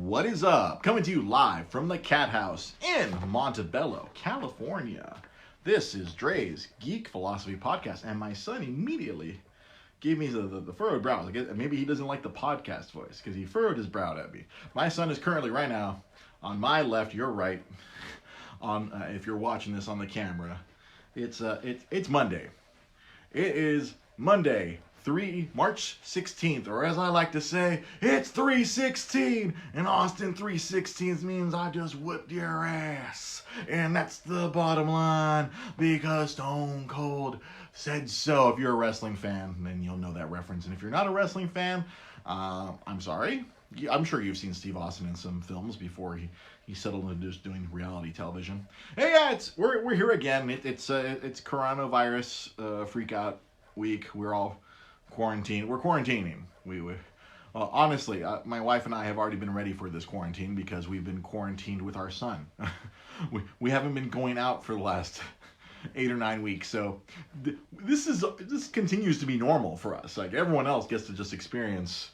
What is up? Coming to you live from the Cat House in Montebello, California. This is Dre's Geek Philosophy Podcast, and my son immediately gave me the furrowed brows. Maybe he doesn't like the podcast voice because he furrowed his brow at me. My son is currently right now on my left, your right. If you're watching this on the camera, it's Monday. It is Monday, March 16th, or as I like to say, it's 316, and Austin 316 means I just whipped your ass, and that's the bottom line, because Stone Cold said so. If you're a wrestling fan, then you'll know that reference, and if you're not a wrestling fan, I'm sorry. I'm sure you've seen Steve Austin in some films before he settled into just doing reality television. Hey, yeah, we're here again. It's coronavirus freak out week. We're all quarantined. We're quarantining. Honestly, my wife and I have already been ready for this quarantine because we've been quarantined with our son. we haven't been going out for the last 8 or 9 weeks, so this continues to be normal for us. Like everyone else gets to just experience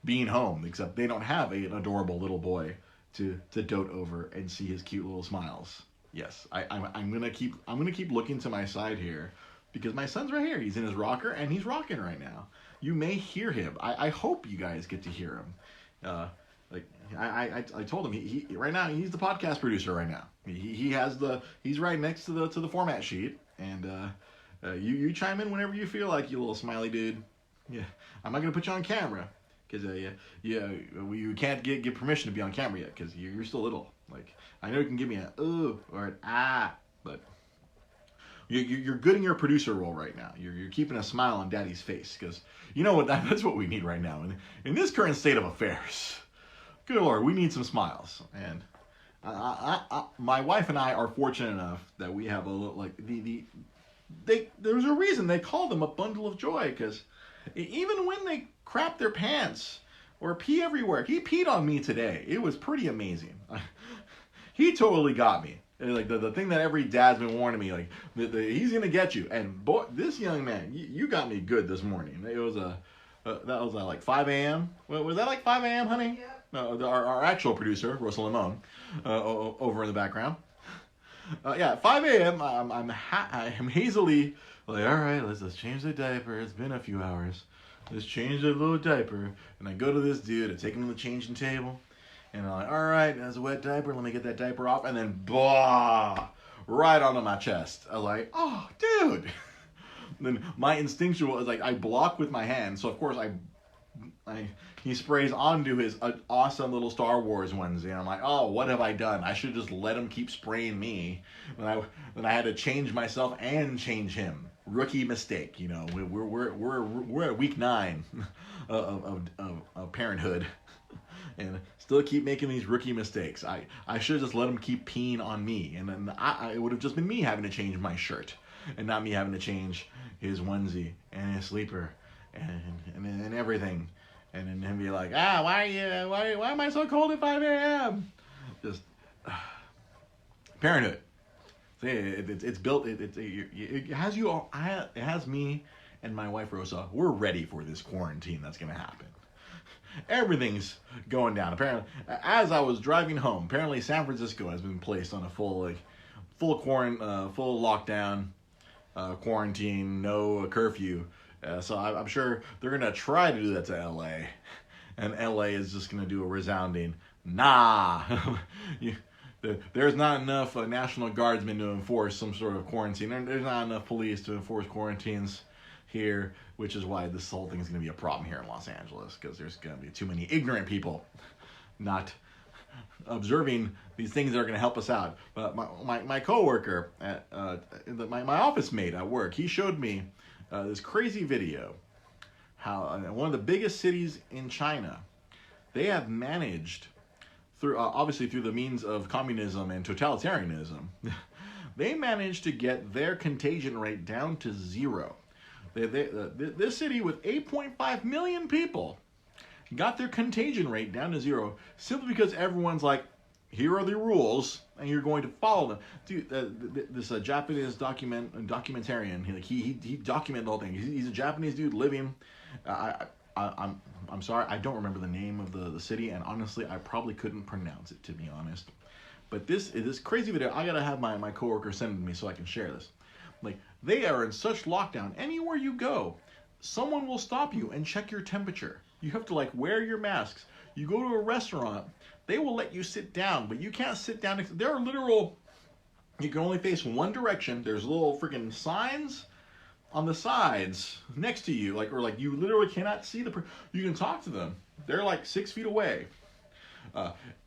being home, except they don't have an adorable little boy to dote over and see his cute little smiles. Yes, I'm gonna keep looking to my side here because my son's right here. He's in his rocker and he's rocking right now. You may hear him. I hope you guys get to hear him. I told him he right now he's the podcast producer right now. He's right next to the format sheet, and you chime in whenever you feel like, you little smiley dude. Yeah, I'm not gonna put you on camera because you can't get permission to be on camera yet because you're still little. Like, I know you can give me an ooh or an ah, but you're good in your producer role right now. You're keeping a smile on Daddy's face because you know what, that's what we need right now in this current state of affairs. Good Lord, we need some smiles. And my wife and I are fortunate enough that we have a little, like there's a reason they call them a bundle of joy, because even when they crap their pants or pee everywhere, he peed on me today. It was pretty amazing. He totally got me. Like the thing that every dad's been warning me, like he's gonna get you. And boy, this young man, you got me good this morning. It was that was like 5 a.m. Was that like 5 a.m., honey? Yeah. No, our actual producer, Rosa Limon, over in the background. 5 a.m. I'm hazily like, all right, let's change the diaper. It's been a few hours. Let's change the little diaper. And I go to this dude, I take him to the changing table. And I'm like, all right, that's a wet diaper. Let me get that diaper off. And then, blah, right onto my chest. I was like, oh, dude. Then my instinctual is like, I block with my hand. So, of course, he sprays onto his awesome little Star Wars onesie. And I'm like, oh, what have I done? I should just let him keep spraying me. Then I had to change myself and change him. Rookie mistake, you know. We're at week 9 of parenthood. And still keep making these rookie mistakes. I should have just let him keep peeing on me. And then it would have just been me having to change my shirt. And not me having to change his onesie and his sleeper and everything. And then him be like, why am I so cold at 5 a.m.? Just parenthood. It's built. It has you all. It has me and my wife Rosa. We're ready for this quarantine that's gonna happen. Everything's going down. Apparently, as I was driving home, apparently San Francisco has been placed on a full lockdown, quarantine, no curfew. So I'm sure they're gonna try to do that to LA, and LA is just gonna do a resounding nah. There's not enough National Guardsmen to enforce some sort of quarantine. There's not enough police to enforce quarantines here, which is why this whole thing is going to be a problem here in Los Angeles, because there's going to be too many ignorant people not observing these things that are going to help us out. But my coworker, my office mate at work, he showed me this crazy video how one of the biggest cities in China, they have managed obviously through the means of communism and totalitarianism, they managed to get their contagion rate down to 0. This city with 8.5 million people got their contagion rate down to 0 simply because everyone's like, here are the rules, and you're going to follow them. Dude, this Japanese documentarian, he documented the whole thing. He's a Japanese dude living. I'm sorry, I don't remember the name of the city, and honestly, I probably couldn't pronounce it, to be honest. But this crazy video, I gotta have my coworker send it to me so I can share this. Like, they are in such lockdown. Anywhere you go, someone will stop you and check your temperature. You have to like wear your masks. You go to a restaurant, they will let you sit down, but you can't sit down. There are literal, you can only face one direction. There's little freaking signs on the sides next to you, like, or like you literally cannot see you can talk to them. They're like 6 feet away.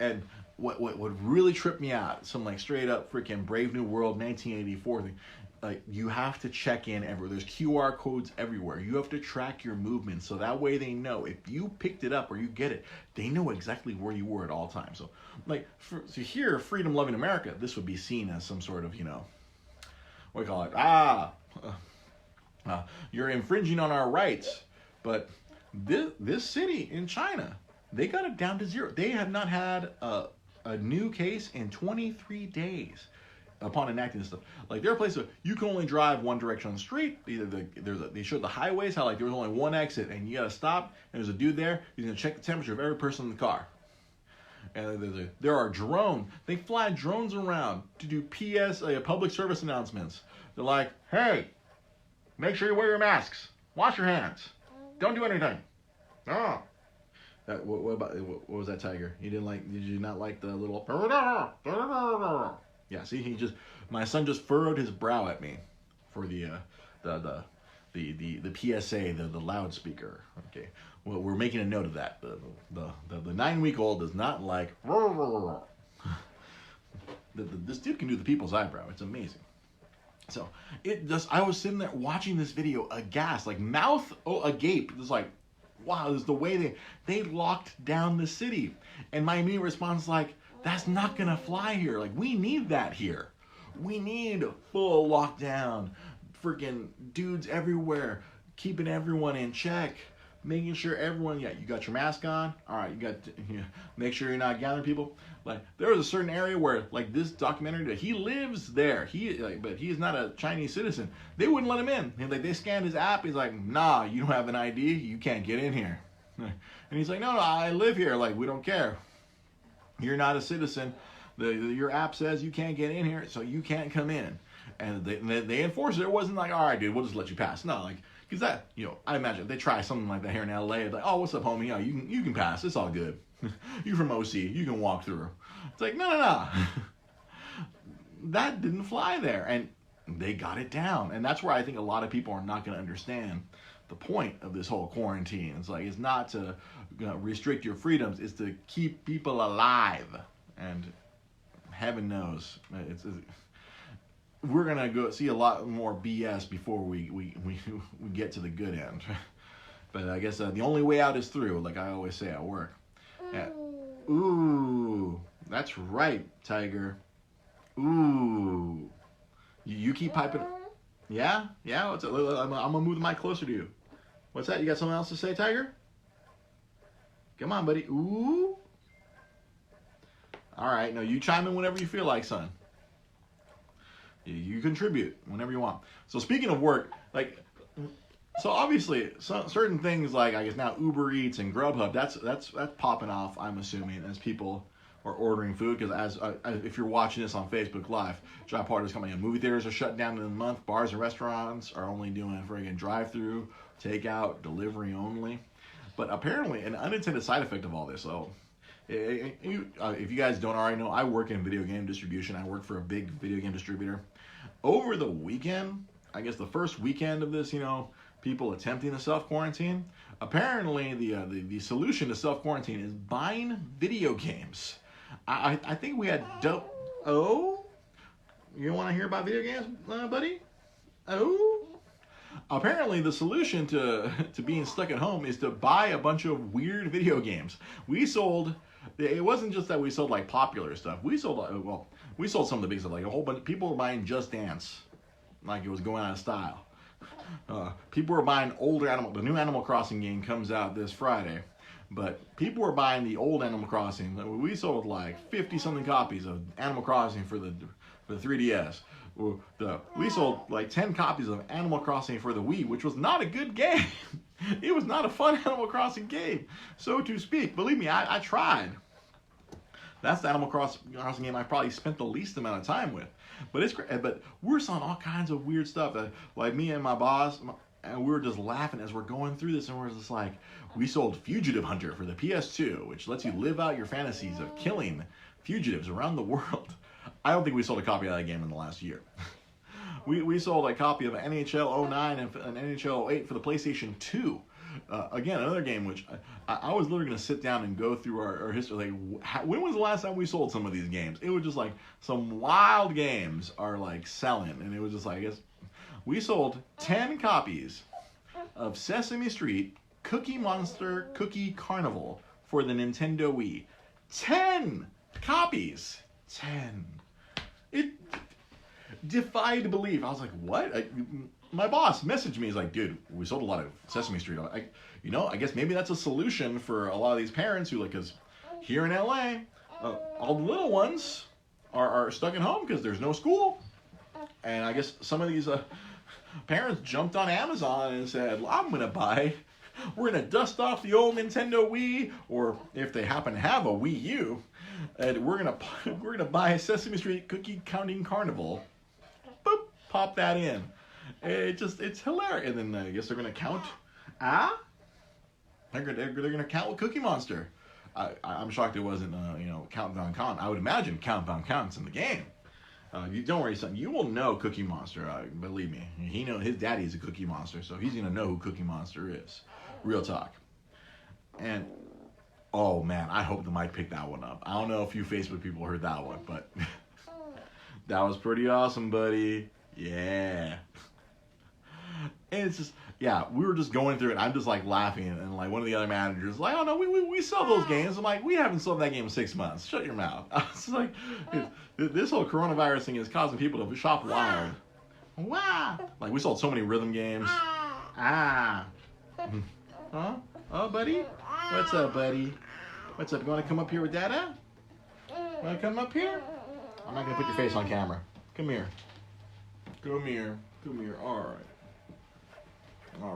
And what really tripped me out, some like straight up freaking Brave New World 1984 thing. Like, you have to check in everywhere. There's QR codes everywhere. You have to track your movements so that way they know if you picked it up or you get it, they know exactly where you were at all times. So, like, so here, freedom loving America, this would be seen as some sort of, what do you call it? You're infringing on our rights. But this city in China, they got it down to 0. They have not had a new case in 23 days. Upon enacting this stuff, like, there are places where you can only drive one direction on the street. Either they showed the highways how like there was only one exit and you gotta stop. And there's a dude there. He's gonna check the temperature of every person in the car. And there are drones. They fly drones around to do public service announcements. They're like, hey, make sure you wear your masks. Wash your hands. Don't do anything. Oh. What was that, Tiger? Did you not like the little? Yeah, see, my son just furrowed his brow at me for the PSA, the loudspeaker. Okay, well, we're making a note of that. The 9-week-old does not like. This dude can do the people's eyebrow. It's amazing. So I was sitting there watching this video aghast, like mouth agape. It's like, wow, this is the way they locked down the city, and my immediate response is like, that's not gonna fly here. Like, we need that here. We need full lockdown. Freaking dudes everywhere, keeping everyone in check, making sure everyone, you got your mask on. All right, make sure you're not gathering people. Like, there was a certain area where, like, this documentary, he lives there. But he is not a Chinese citizen. They wouldn't let him in. Like, they scanned his app. He's like, nah, you don't have an ID. You can't get in here. And he's like, no, I live here. Like, we don't care. You're not a citizen. Your app says you can't get in here, so you can't come in. And they enforced it. It wasn't like, all right, dude, we'll just let you pass. No, like, because that, I imagine if they try something like that here in LA, it's like, oh, what's up, homie? You can pass. It's all good. You're from OC. You can walk through. It's like, no. That didn't fly there. And they got it down. And that's where I think a lot of people are not going to understand the point of this whole quarantine. It's like, it's not to restrict your freedoms. It's to keep people alive. And heaven knows, we're gonna go see a lot more BS before we get to the good end. But I guess the only way out is through, like I always say at work. Ooh, that's right, Tiger. Ooh, you keep piping. Yeah. I'm gonna move the mic closer to you. What's that? You got something else to say, Tiger? Come on, buddy. Ooh. All right. No, you chime in whenever you feel like, son. You contribute whenever you want. So speaking of work, so obviously certain things like, I guess now Uber Eats and Grubhub, that's popping off, I'm assuming, as people are ordering food. Because if you're watching this on Facebook Live, job part of this company, movie theaters are shut down in a month. Bars and restaurants are only doing friggin' drive-through, takeout, delivery only. But apparently, an unintended side effect of all this, if you guys don't already know, I work in video game distribution. I work for a big video game distributor. Over the weekend, I guess the first weekend of this, people attempting to self-quarantine, apparently the solution to self-quarantine is buying video games. I think we had Oh? You want to hear about video games, buddy? Oh? Apparently, the solution to being stuck at home is to buy a bunch of weird video games. It wasn't just that we sold like popular stuff. We sold some of the big stuff. Like a whole bunch of people were buying Just Dance, like it was going out of style. People were buying older the new Animal Crossing game comes out this Friday. But people were buying the old Animal Crossing. We sold like 50-something copies of Animal Crossing for the 3DS. We sold like 10 copies of Animal Crossing for the Wii, which was not a good game. It was not a fun Animal Crossing game, so to speak. Believe me, I tried. That's the Animal Crossing game I probably spent the least amount of time with. But it's great. But we're selling all kinds of weird stuff. Like me and my boss, and we were just laughing as we're going through this, and we're just like, we sold Fugitive Hunter for the PS2, which lets you live out your fantasies of killing fugitives around the world. I don't think we sold a copy of that game in the last year. We sold a copy of NHL 09 and an NHL 08 for the PlayStation 2. Again, another game which I was literally going to sit down and go through our history. Like, when was the last time we sold some of these games? It was just like some wild games are like selling, and it was just like, I guess we sold 10 copies of Sesame Street Cookie Monster Cookie Carnival for the Nintendo Wii. 10 copies. 10. It defied belief. I was like, what? My boss messaged me. He's like, dude, we sold a lot of Sesame Street. I guess maybe that's a solution for a lot of these parents who, like, because here in LA, all the little ones are stuck at home because there's no school. And I guess some of these parents jumped on Amazon and said, well, we're going to dust off the old Nintendo Wii, or if they happen to have a Wii U, and we're gonna buy a Sesame Street Cookie Counting Carnival. Boop, pop that in. It's hilarious. And then I guess they're gonna count. They're gonna count with Cookie Monster. I'm shocked it wasn't Countdown Count. I would imagine Countdown Count's in the game. You don't worry, son. You will know Cookie Monster. Believe me. His daddy's a Cookie Monster, so he's gonna know who Cookie Monster is. Real talk. And oh man, I hope the mic picked that one up. I don't know if you Facebook people heard that one, but that was pretty awesome, buddy. Yeah. And it's just, yeah, we were just going through it. I'm just like laughing, and like one of the other managers like, oh no, we sell those games. I'm like, we haven't sold that game in 6 months. Shut your mouth. I was like, this whole coronavirus thing is causing people to shop wild. Wow. Like, we sold so many rhythm games. Huh? Oh, buddy? What's up, buddy? What's up? You want to come up here with Dada? Want to come up here? I'm not going to put your face on camera. Come here. Come here. All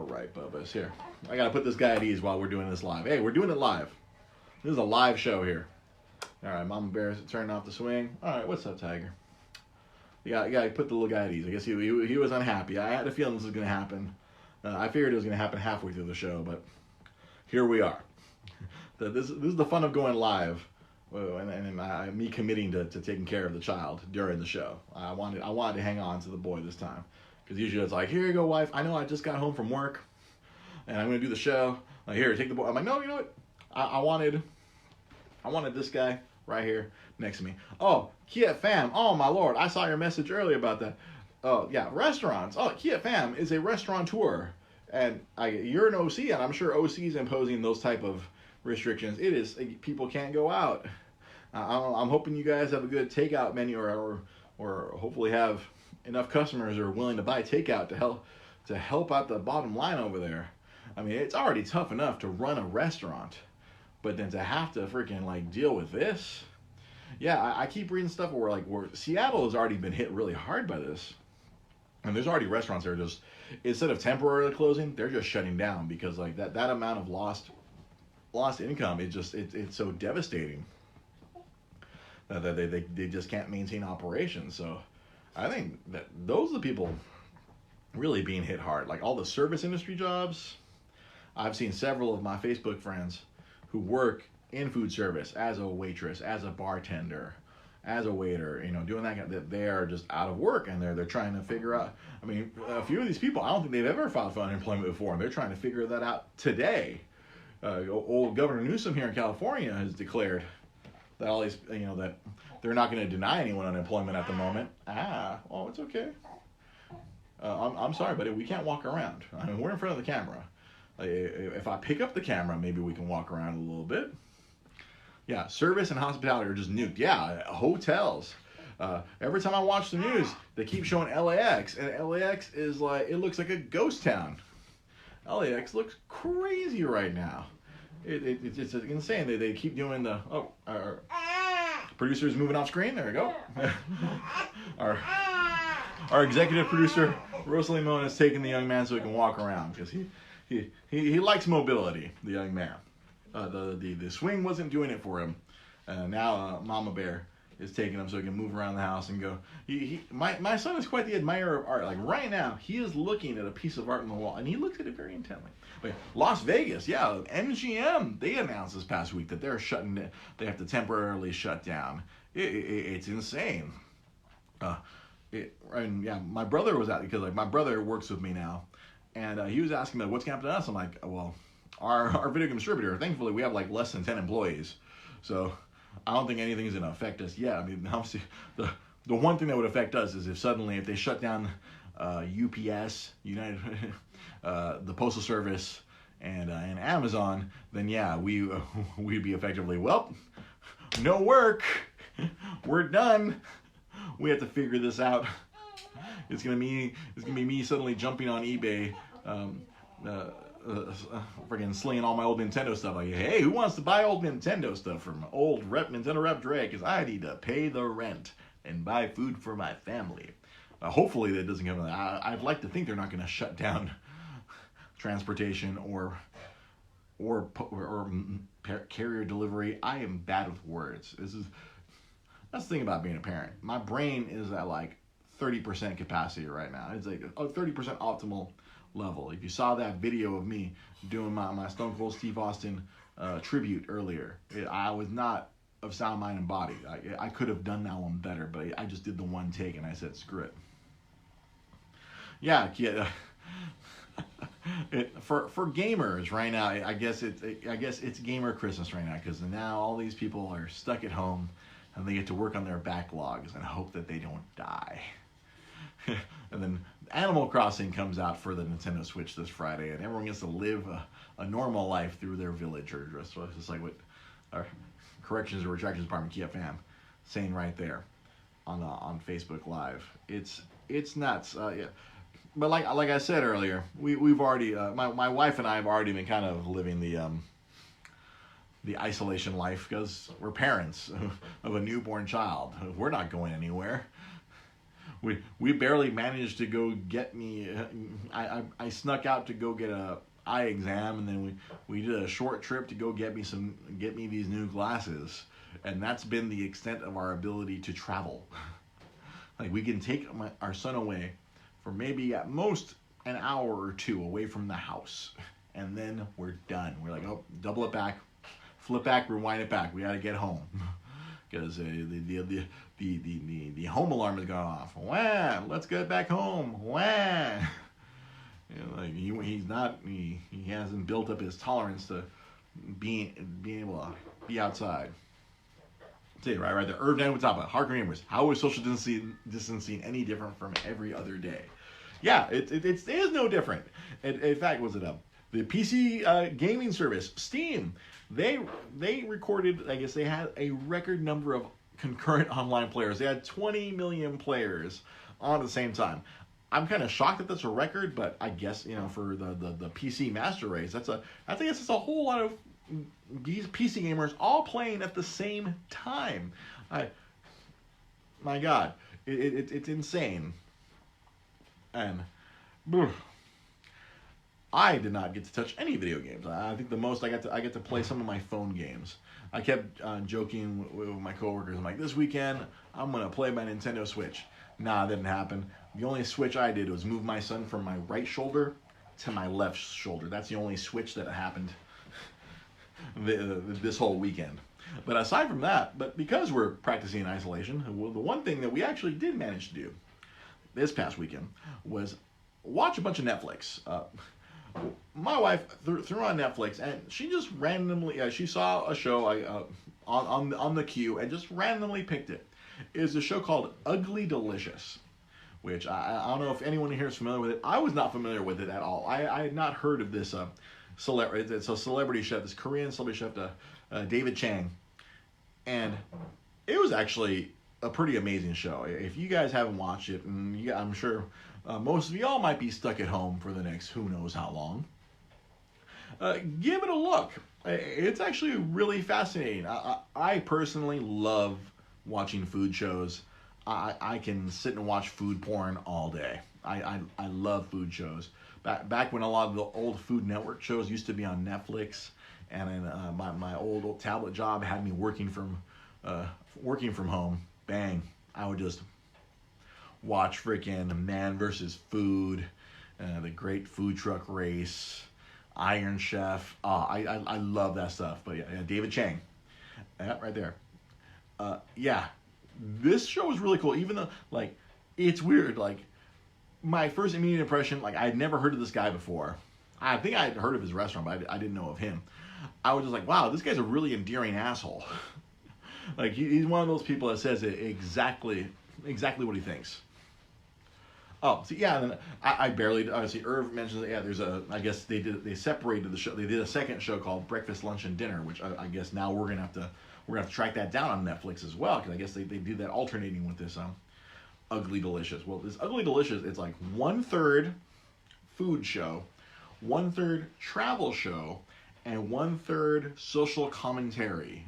right, Bubba's here. I got to put this guy at ease while we're doing this live. Hey, we're doing it live. This is a live show here. All right, Mama Bear's turning off the swing. All right, what's up, Tiger? You got to put the little guy at ease. I guess he was unhappy. I had a feeling this was going to happen. I figured it was going to happen halfway through the show, but here we are. This is the fun of going live, and me committing to taking care of the child during the show. I wanted to hang on to the boy this time, because usually it's like, here you go, wife. I know I just got home from work, and I'm going to do the show. Like, here, take the boy. I'm like, no, you know what? I wanted this guy right here next to me. Oh, Kia Fam. Oh my Lord, I saw your message earlier about that. Oh yeah, restaurants. Oh, Kia Fam is a restaurateur, and you're an OC, and I'm sure OC is imposing those type of restrictions. It is, people can't go out. I'm hoping you guys have a good takeout menu, or hopefully have enough customers who are willing to buy takeout to help out the bottom line over there. I mean, it's already tough enough to run a restaurant, but then to have to freaking like deal with this. Yeah, I keep reading stuff where Seattle has already been hit really hard by this. And there's already restaurants that are just, instead of temporarily closing, they're just shutting down because like that amount of lost income, it's so devastating that they just can't maintain operations. So I think that those are the people really being hit hard. Like all the service industry jobs. I've seen several of my Facebook friends who work in food service as a waitress, as a bartender, as a waiter, doing that they are just out of work, and they're trying to figure out. I mean, a few of these people, I don't think they've ever filed for unemployment before, and they're trying to figure that out today. Old Governor Newsom here in California has declared that all these, that they're not going to deny anyone unemployment at the moment. Oh, it's okay. I'm sorry, buddy, we can't walk around. I mean, we're in front of the camera. If I pick up the camera, maybe we can walk around a little bit. Yeah, service and hospitality are just nuked. Yeah, hotels. Every time I watch the news, they keep showing LAX, and LAX is like, it looks like a ghost town. LAX looks crazy right now. it's insane. They keep doing the our producer's moving off screen. There we go. our executive producer Rosalie Moen is taking the young man so he can walk around because he likes mobility. The young man. The swing wasn't doing it for him. Now Mama Bear is taking him so he can move around the house and go. My son is quite the admirer of art. Like right now, he is looking at a piece of art on the wall, and he looks at it very intently. But Las Vegas, yeah, MGM, they announced this past week that they're shutting. They have to temporarily shut down. It's insane. And yeah, my brother was out because like my brother works with me now, and he was asking me what's going to happen to us. I'm like, well, our video game distributor. Thankfully, we have like less than 10 employees, so I don't think anything's going to affect us. Yeah, I mean, obviously, the one thing that would affect us is if they shut down UPS, United, the Postal Service, and Amazon, then yeah, we'd be effectively, well, no work, we're done. We have to figure this out. It's gonna be me suddenly jumping on eBay, friggin' slinging all my old Nintendo stuff. Like, hey, who wants to buy old Nintendo stuff from old Nintendo Rep Dre? Because I need to pay the rent and buy food for my family. Hopefully that doesn't come. I'd like to think they're not going to shut down transportation or carrier delivery. I am bad with words. That's the thing about being a parent. My brain is at like 30% capacity right now. It's like a 30% optimal level. If you saw that video of me doing my Stone Cold Steve Austin tribute earlier, I was not of sound mind and body. I could have done that one better, but I just did the one take and I said screw it. Yeah. For gamers right now, I guess it's gamer Christmas right now because now all these people are stuck at home and they get to work on their backlogs and hope that they don't die. And then Animal Crossing comes out for the Nintendo Switch this Friday, and everyone gets to live a normal life through their village, or just like what our Corrections and Retractions Department KFM saying right there on Facebook Live. It's nuts. Yeah. But like I said earlier, we've already my wife and I have already been kind of living the isolation life because we're parents of a newborn child. We're not going anywhere. We barely managed to go get me. I snuck out to go get a eye exam, and then we did a short trip to go get me these new glasses, and that's been the extent of our ability to travel. Like we can take our son away for maybe at most an hour or two away from the house, and then we're done. We're like, oh, double it back, flip back, rewind it back. We got to get home. Because the home alarm is going off. Wah! Let's get back home. Wah! You know, like he hasn't built up his tolerance to being able to be outside. Say it right there. Irv down with top of Hardcore Gamers. How is social distancing any different from every other day? Yeah, it is no different. In fact, was it the PC gaming service Steam? They recorded, I guess they had a record number of concurrent online players. They had 20 million players on at the same time. I'm kind of shocked that that's a record, but I guess, for the PC master race, I think it's a whole lot of these PC gamers all playing at the same time. My God, it's insane. And I did not get to touch any video games. I think the most I get to play some of my phone games. I kept joking with my coworkers. I'm like, this weekend I'm gonna play my Nintendo Switch. Nah, it didn't happen. The only switch I did was move my son from my right shoulder to my left shoulder. That's the only switch that happened this whole weekend. But aside from that, because we're practicing isolation, the one thing that we actually did manage to do this past weekend was watch a bunch of Netflix. My wife threw on Netflix, and she just randomly she saw a show on the queue and just randomly picked it. It's a show called Ugly Delicious, which I don't know if anyone here is familiar with it. I was not familiar with it at all. I had not heard of this celebrity. It's a celebrity chef, this Korean celebrity chef, David Chang, and it was actually a pretty amazing show. If you guys haven't watched it, and I'm sure most of y'all might be stuck at home for the next who knows how long. give it a look. It's actually really fascinating. I personally love watching food shows. I can sit and watch food porn all day. I love food shows. Back when a lot of the old Food Network shows used to be on Netflix, and then my old tablet job had me working from home. Bang! I would just watch freaking Man versus Food, the Great Food Truck Race, Iron Chef. I love that stuff. But yeah, David Chang, right there. Yeah, this show was really cool. Even though like it's weird. Like my first immediate impression, like I had never heard of this guy before. I think I had heard of his restaurant, but I didn't know of him. I was just like, wow, this guy's a really endearing asshole. Like he's one of those people that says exactly what he thinks. Oh, so yeah, and then I barely obviously Irv mentions that, yeah. There's I guess they separated the show. They did a second show called Breakfast, Lunch, and Dinner, which I guess now we're gonna have to track that down on Netflix as well, because I guess they do that alternating with this Ugly Delicious. Well, this Ugly Delicious, it's like 1/3 food show, 1/3 travel show, and 1/3 social commentary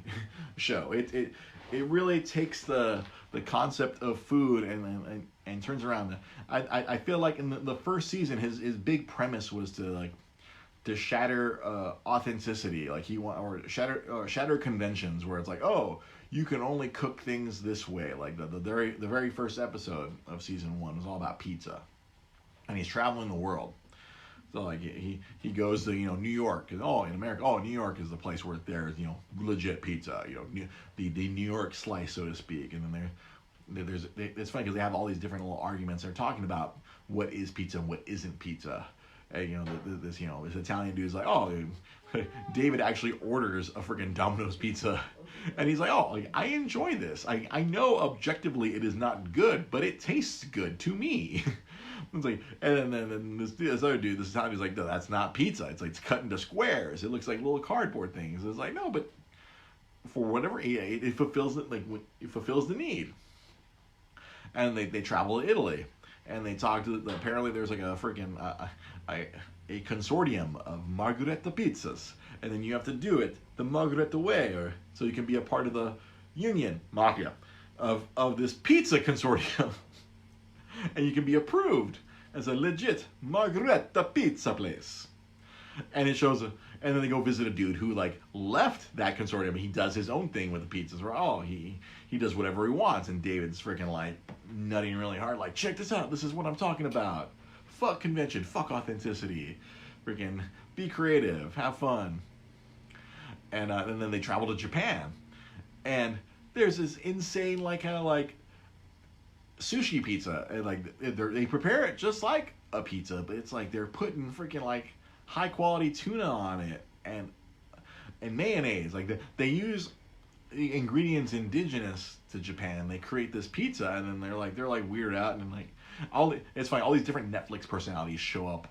show. It really takes the concept of food and turns around. I feel like in the first season his big premise was to shatter authenticity, like shatter conventions, where it's like, oh, you can only cook things this way. Like the very first episode of season 1 was all about pizza, and he's traveling the world. So like he goes to New York, and in America, New York is the place where there's legit pizza, the New York slice, so to speak. And then it's funny because they have all these different little arguments. They're talking about what is pizza and what isn't pizza. And, this Italian dude's like, oh, David actually orders a freaking Domino's pizza, and he's like, oh, I enjoy this. I know objectively it is not good, but it tastes good to me. It's like, and then this other dude, this Italian dude's like, no, that's not pizza. It's like it's cut into squares. It looks like little cardboard things. It's like, no, but for whatever it fulfills it, like it fulfills the need. And they travel to Italy, and they talk to. Apparently, there's like a freaking a consortium of Margherita pizzas, and then you have to do it the Margherita way, or so you can be a part of the union mafia of this pizza consortium. And you can be approved as a legit Margherita pizza place. And it shows, and then they go visit a dude who like left that consortium. He does his own thing with the pizzas. Where he does whatever he wants, and David's freaking like nutting really hard. Like, check this out. This is what I'm talking about. Fuck convention. Fuck authenticity. Freaking be creative. Have fun. And then they travel to Japan, and there's this insane like kind of like sushi pizza, and like they prepare it just like a pizza, but it's like they're putting freaking like high quality tuna on it and mayonnaise. Like they use the ingredients indigenous to Japan. They create this pizza, and then they're like weirded out, and like it's fine. All these different Netflix personalities show up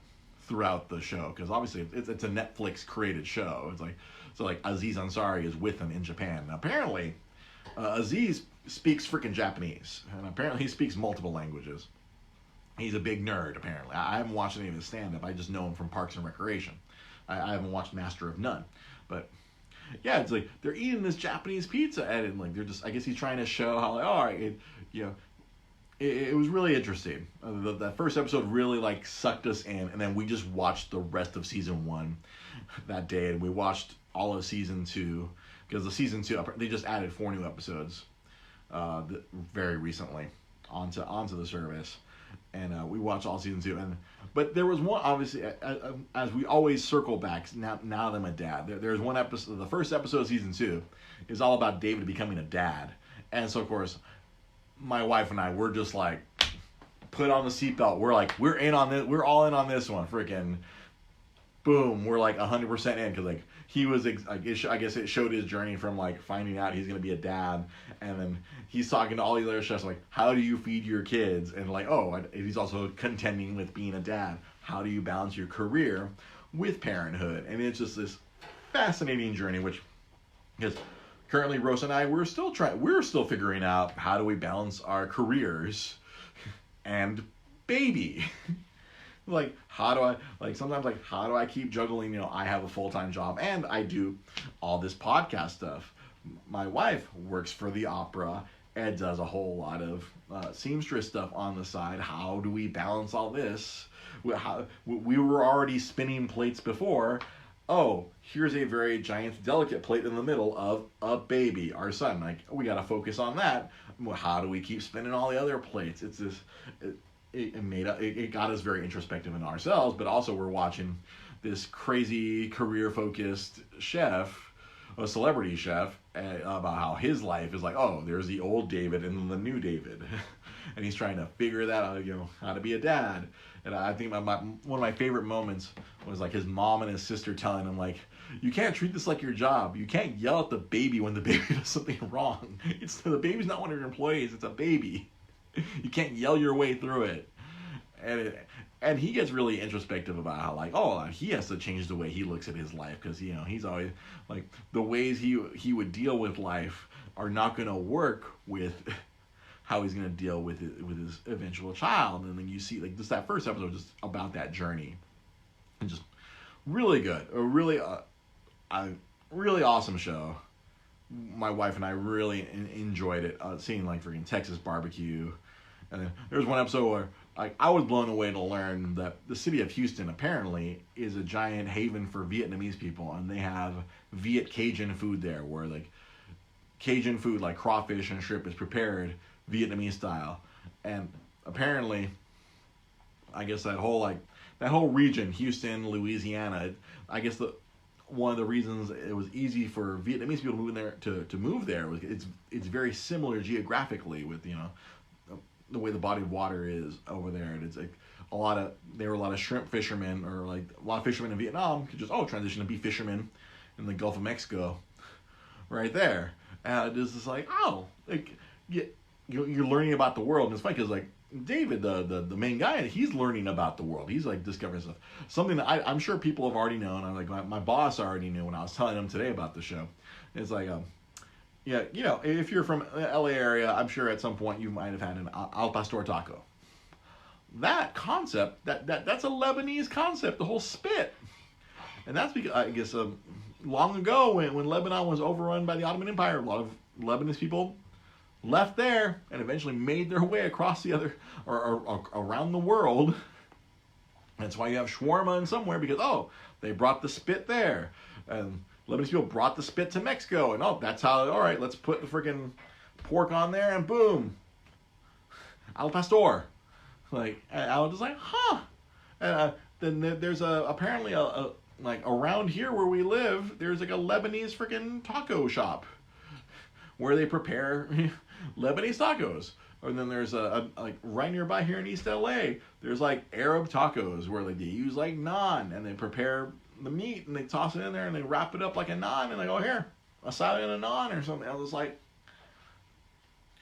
throughout the show, because obviously it's a Netflix created show. It's like so like Aziz Ansari is with them in Japan. Now, apparently Aziz speaks freaking Japanese, and apparently he speaks multiple languages. He's a big nerd, apparently. I haven't watched any of his stand-up. I just know him from Parks and Recreation. I haven't watched Master of None. But yeah, it's like they're eating this Japanese pizza, and like they're just, I guess he's trying to show how like, all right, it was really interesting. That first episode really like sucked us in, and then we just watched the rest of season 1 that day, and we watched all of season 2, because the season 2 they just added 4 new episodes very recently onto the service, and we watched all season 2. But there was one, obviously, as we always circle back. Now that I'm a dad, there's one episode. The first episode of season 2 is all about David becoming a dad, and so of course, my wife and I, we're just like, put on the seatbelt. We're like, we're in on this. We're all in on this one. Freaking boom. We're like 100% in, because like he was like, I guess it showed his journey from like finding out he's gonna be a dad, and then he's talking to all these other chefs like, how do you feed your kids? And like, he's also contending with being a dad. How do you balance your career with parenthood? And it's just this fascinating journey, which because currently Rose and I, we're still figuring out how do we balance our careers and baby. like, how do I, like, sometimes, like, how do I keep juggling? I have a full-time job and I do all this podcast stuff. My wife works for the opera and does a whole lot of seamstress stuff on the side. How do we balance all this? We were already spinning plates before. Oh, here's a very giant, delicate plate in the middle of a baby, our son. Like, we got to focus on that. How do we keep spinning all the other plates? It's this. It got us very introspective in ourselves, but also we're watching this crazy career-focused chef, a celebrity chef, about how his life is like, oh, there's the old David and the new David, and he's trying to figure that out, how to be a dad. And I think one of my favorite moments was like his mom and his sister telling him, like, you can't treat this like your job. You can't yell at the baby when the baby does something wrong. The baby's not one of your employees. It's a baby. You can't yell your way through it. And he gets really introspective about how, like, oh, he has to change the way he looks at his life, because he's always like, the ways he would deal with life are not going to work with how he's going to deal with his eventual child. And then you see, like, just that first episode just about that journey, and just really good, a really awesome show. My wife and I really enjoyed it, seeing, like, freaking Texas barbecue. And then there was one episode where, like, I was blown away to learn that the city of Houston apparently is a giant haven for Vietnamese people, and they have Viet Cajun food there, where, like, Cajun food like crawfish and shrimp is prepared Vietnamese style. And apparently, I guess that whole region, Houston, Louisiana, I guess one of the reasons it was easy for Vietnamese people to move there was it's very similar geographically with the way the body of water is over there. And it's like there were a lot of shrimp fishermen, or like a lot of fishermen in Vietnam could just transition to be fishermen in the Gulf of Mexico right there. And it's just like, you're learning about the world. And it's funny because, like, David, the main guy, he's learning about the world. He's, like, discovering stuff. Something that I'm sure people have already known. I'm like, my boss already knew when I was telling him today about the show. It's like, if you're from the LA area, I'm sure at some point you might have had an al pastor taco. That concept, that's a Lebanese concept, the whole spit. And that's because, I guess, long ago when Lebanon was overrun by the Ottoman Empire, a lot of Lebanese people left there and eventually made their way across the other, or around the world. That's why you have shawarma in somewhere, because, they brought the spit there. And Lebanese people brought the spit to Mexico, and that's how, all right, let's put the freaking pork on there, and boom, al pastor. Like, I was just like, huh. And then there's apparently like, around here where we live, there's like a Lebanese freaking taco shop where they prepare Lebanese tacos. And then there's like right nearby here in East LA, there's like Arab tacos where, like, they use like naan, and they prepare the meat and they toss it in there and they wrap it up like a naan, and they go, here, a salad and a naan or something. I was like,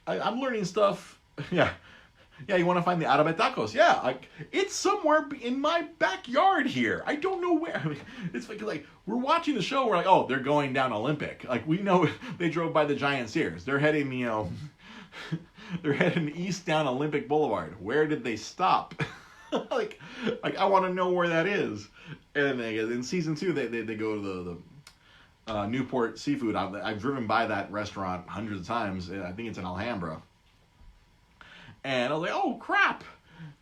I'm learning stuff. Yeah, you want to find the Árabe tacos? Yeah, it's somewhere in my backyard here. I don't know where. I mean, it's like we're watching the show. We're like, they're going down Olympic. Like, we know they drove by the giant Sears. They're heading, they're heading east down Olympic Boulevard. Where did they stop? like I want to know where that is. And in season 2, they go to the Newport Seafood. I've driven by that restaurant hundreds of times. I think it's in Alhambra. And I was like, oh, crap.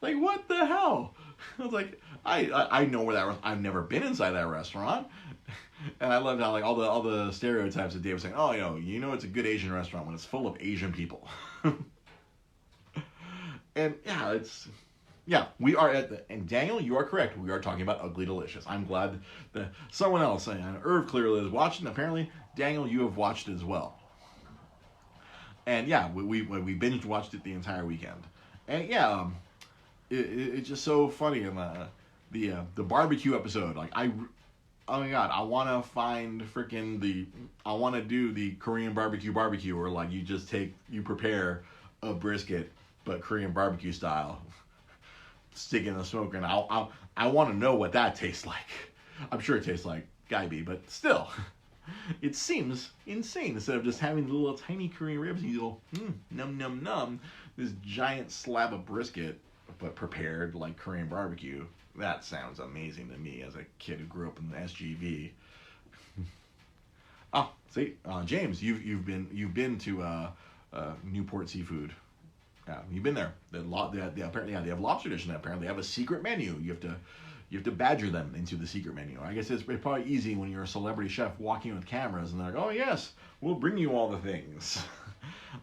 Like, what the hell? I was like, I know where that was. I've never been inside that restaurant. And I loved how, like, all the stereotypes that Dave was saying, it's a good Asian restaurant when it's full of Asian people. And, we are and Daniel, you are correct. We are talking about Ugly Delicious. I'm glad that someone else, Irv clearly is watching. Apparently, Daniel, you have watched it as well. And we binge watched it the entire weekend, and it's just so funny. And the barbecue episode, like, oh my god, I want to find I want to do the Korean barbecue, where, like, you prepare a brisket but Korean barbecue style, stick it in the smoker, and I want to know what that tastes like. I'm sure it tastes like galbi, but still. It seems insane. Instead of just having the little tiny Korean ribs, you go, num num num, this giant slab of brisket. but prepared like Korean barbecue. That sounds amazing to me as a kid who grew up in the SGV. Oh, see, James, you've been to Newport Seafood. Yeah, you've been there. Apparently, yeah, they have lobster dish, and apparently they have a secret menu. You have to badger them into the secret menu. I guess it's probably easy when you're a celebrity chef walking with cameras, and they're like, "Oh yes, we'll bring you all the things."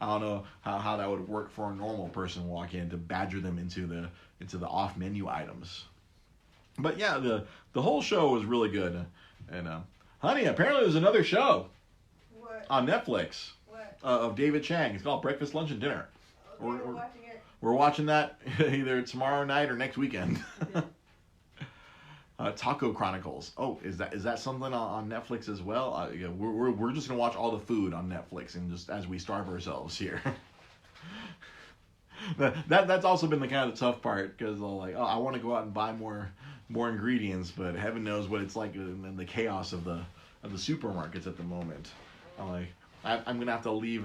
I don't know how that would work for a normal person walking in to badger them into the off menu items. But yeah, the whole show was really good. And honey, apparently there's another show. What? On Netflix. What? Of David Chang. It's called Breakfast, Lunch, and Dinner. Okay, we're watching it. We're watching that either tomorrow night or next weekend. Taco Chronicles. Oh, is that something on Netflix as well? Yeah, we're just gonna watch all the food on Netflix and just as we starve ourselves here. That's also been the kind of the tough part because I want to go out and buy more ingredients, but heaven knows what it's like in the chaos of the supermarkets at the moment. I'm gonna have to leave.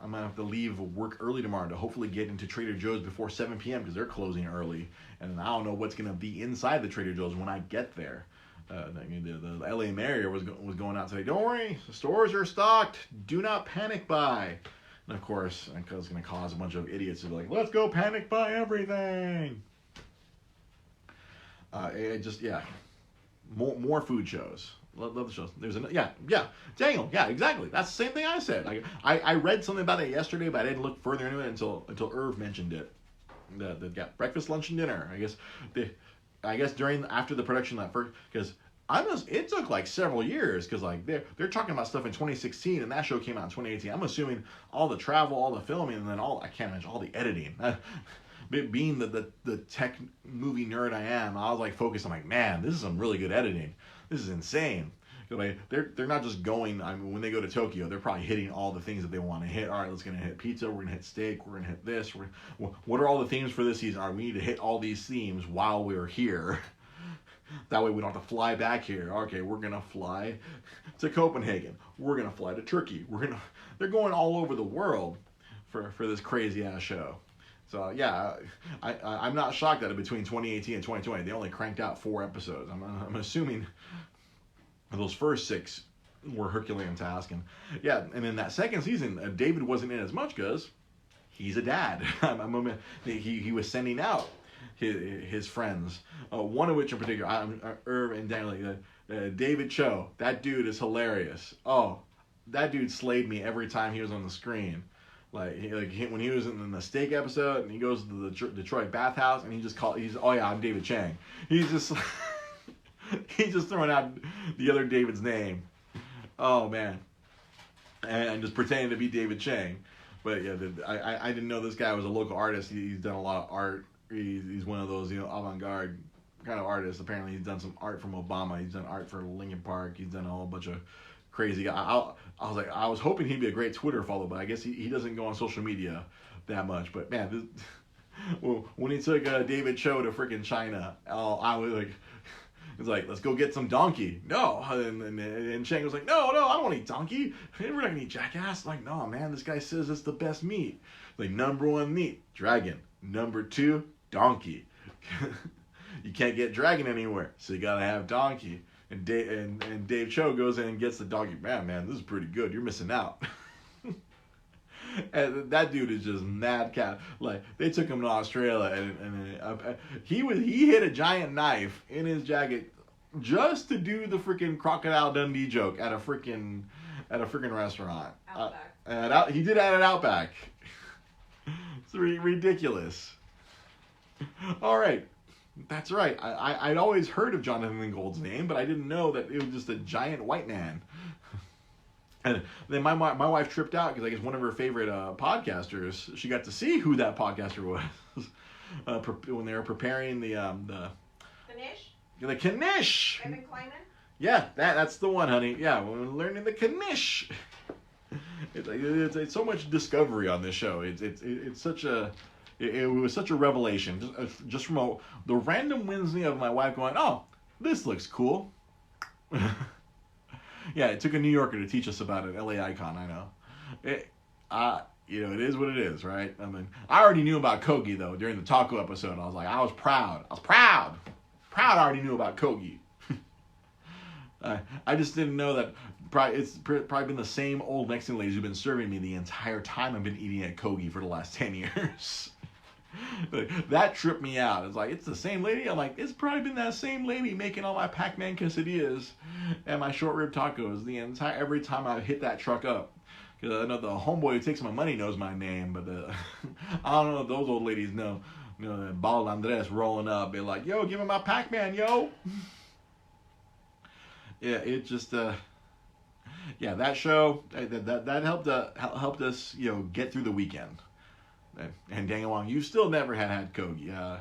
I'm gonna have to leave work early tomorrow to hopefully get into Trader Joe's before 7 p.m. because they're closing early, and I don't know what's gonna be inside the Trader Joe's when I get there. The LA mayor was going out today. Don't worry, the stores are stocked. Do not panic buy. And of course, it's gonna cause a bunch of idiots to be like, "Let's go panic buy everything." More food shows. Love the shows. There's Daniel. Yeah, exactly. That's the same thing I said. I read something about it yesterday, but I didn't look further into it until Irv mentioned it. Breakfast, lunch, and dinner. I guess after the production of that first, because it took like several years because they're talking about stuff in 2016 and that show came out in 2018. I'm assuming all the travel, all the filming, and then I can't imagine all the editing. Being the tech movie nerd I am, I was focused. I'm man, this is some really good editing. This is insane. They're not just going. When they go to Tokyo, they're probably hitting all the things that they want to hit. All right, let's gonna hit pizza. We're gonna hit steak. We're gonna hit this. What are all the themes for this season? All right, we need to hit all these themes while we're here. That way we don't have to fly back here. Okay, we're gonna fly to Copenhagen. We're gonna fly to Turkey. They're going all over the world for this crazy ass show. So yeah, I'm not shocked that between 2018 and 2020 they only cranked out 4 episodes. I'm assuming those first 6 were Herculean task, and in that second season David wasn't in as much because he's a dad. He was sending out his friends, one of which in particular, Irv and Daniel. David Cho, that dude is hilarious. Oh, that dude slayed me every time he was on the screen. When he was in the steak episode and he goes to the Detroit bathhouse and I'm David Chang. He's just he's just throwing out the other David's name. Oh man, and just pretending to be David Chang. But yeah, I didn't know this guy was a local artist. He's done a lot of art. He's one of those avant-garde kind of artists. Apparently he's done some art from Obama. He's done art for Linkin Park. He's done a whole bunch of crazy. I was hoping he'd be a great Twitter follow, but I guess he doesn't go on social media that much. But man, when he took David Cho to freaking China, I was like, it's let's go get some donkey. No, and Chang was like, no, I don't want to eat donkey. We're not gonna eat jackass. No, man, this guy says it's the best meat. Number 1 meat, dragon. Number 2, donkey. You can't get dragon anywhere, so you gotta have donkey. And Dave Cho goes in and gets the donkey. Man, this is pretty good. You're missing out. And that dude is just mad cat. They took him to Australia, and he hit a giant knife in his jacket just to do the freaking Crocodile Dundee joke at a freaking restaurant. Outback. He did it at Outback. It's ridiculous. All right. That's right. I'd always heard of Jonathan Gold's name, but I didn't know that it was just a giant white man. And then my wife tripped out because I guess one of her favorite podcasters, she got to see who that podcaster was when they were preparing the Finish? The Knish. Evan Kleiman? Yeah, that's the one, honey. Yeah, we're learning the Knish. It's so much discovery on this show. It's such a. It was such a revelation, just from the random whimsy of my wife going, "Oh, this looks cool." Yeah, it took a New Yorker to teach us about an LA icon. I know. it is what it is, right? I mean, I already knew about Kogi though during the taco episode. I was like, I was proud. I already knew about Kogi. I just didn't know that it's probably been the same old Mexican ladies who've been serving me the entire time I've been eating at Kogi for the last 10 years. That tripped me out. It's like, it's the same lady? I'm like, it's probably been that same lady making all my Pac-Man quesadillas and my short rib tacos every time I hit that truck up. Because I know the homeboy who takes my money knows my name, but I don't know if those old ladies know. Bald Andres rolling up, be like, yo, give me my Pac-Man, yo. Yeah, it just, that show, that helped us, get through the weekend. And dang along, you still never had Kogi.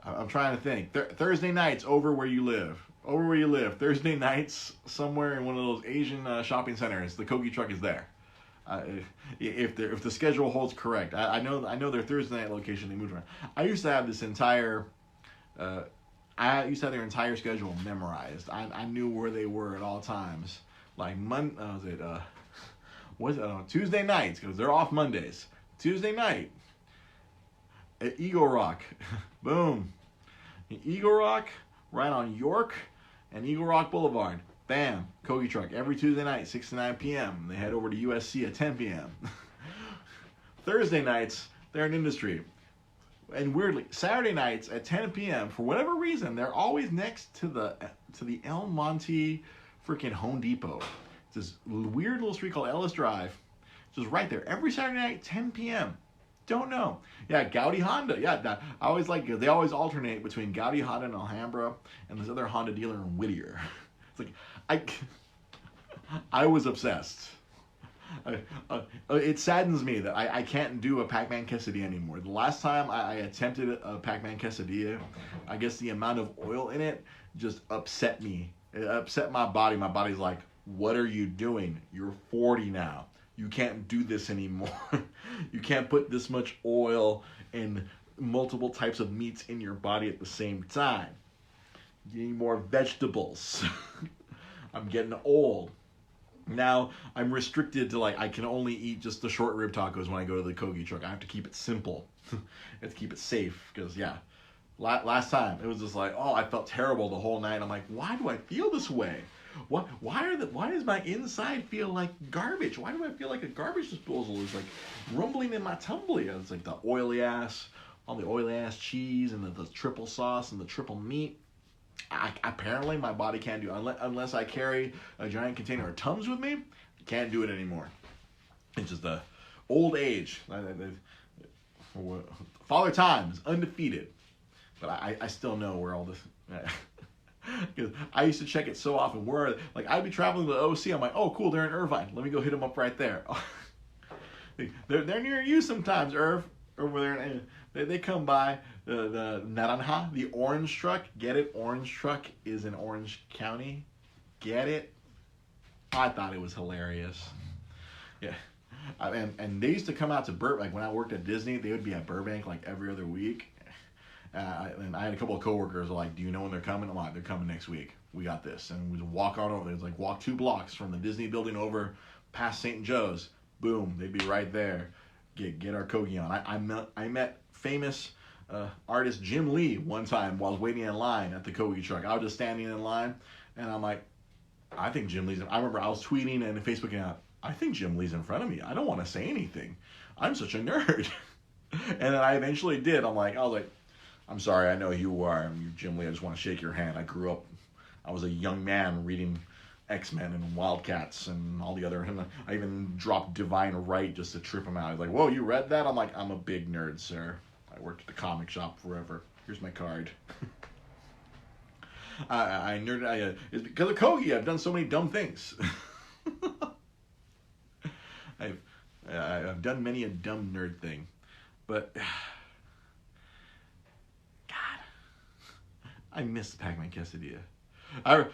I'm trying to think. Thursday nights over where you live. Thursday nights somewhere in one of those Asian shopping centers. The Kogi truck is there. If the schedule holds correct. I know their Thursday night location. They moved around. I used to have this entire. I used to have their entire schedule memorized. I knew where they were at all times. Like Tuesday nights, because they're off Mondays. Tuesday night at Eagle Rock. Boom. Eagle Rock, right on York and Eagle Rock Boulevard. Bam. Kogi truck. Every Tuesday night, 6 to 9 p.m. They head over to USC at 10 p.m. Thursday nights, they're in Industry. And weirdly, Saturday nights at 10 p.m., for whatever reason, they're always next to the El Monte freaking Home Depot. It's this weird little street called Ellis Drive. Just right there. Every Saturday night, 10 p.m. Don't know. Yeah, Gaudi Honda. Yeah, I always they always alternate between Gaudi Honda in Alhambra and this other Honda dealer in Whittier. It's like, I was obsessed. It saddens me that I can't do a Pac-Man quesadilla anymore. The last time I attempted a Pac-Man quesadilla, I guess the amount of oil in it just upset me. It upset my body. My body's like, what are you doing? You're 40 now. You can't do this anymore. You can't put this much oil and multiple types of meats in your body at the same time. You need more vegetables. I'm getting old. Now I'm restricted to I can only eat just the short rib tacos when I go to the Kogi truck. I have to keep it simple. I have to keep it safe because last time it was just I felt terrible the whole night. I'm like, why do I feel this way? Why does my inside feel like garbage? Why do I feel like a garbage disposal is rumbling in my tumbly? It's like all the oily ass cheese and the triple sauce and the triple meat. Apparently my body can't do it unless I carry a giant container of Tums with me. I can't do it anymore. It's just the old age. Father Time is undefeated, but I still know where all this. Because I used to check it so often. I'd be traveling to the OC. I'm like, oh cool, they're in Irvine. Let me go hit them up right there. They're near you sometimes, Irv. Over there, and they come by the naranja, the orange truck. Get it? Orange truck is in Orange County. Get it? I thought it was hilarious. Yeah, and they used to come out to Burbank when I worked at Disney. They would be at Burbank every other week. And I had a couple of coworkers like, do you know when they're coming? I'm like, they're coming next week. We got this. And we just walk on over. It was walk 2 blocks from the Disney building over past St. Joe's. Boom, they'd be right there. Get our Kogi on. I met famous artist Jim Lee one time while I was waiting in line at the Kogi truck. I was just standing in line, and I'm like, I think Jim Lee's. I remember I was tweeting and Facebooking out, I think Jim Lee's in front of me. I don't want to say anything. I'm such a nerd. And then I eventually did. I was like, I'm sorry, I know who you are. I'm Jim Lee. I just want to shake your hand. I was a young man reading X-Men and Wildcats and all the other. And I even dropped Divine Right just to trip him out. He's like, whoa, you read that? I'm like, I'm a big nerd, sir. I worked at the comic shop forever. Here's my card. I nerded. It's because of Kogi. I've done so many dumb things. I've done many a dumb nerd thing. But God, I miss the Pac-Man quesadilla. I'll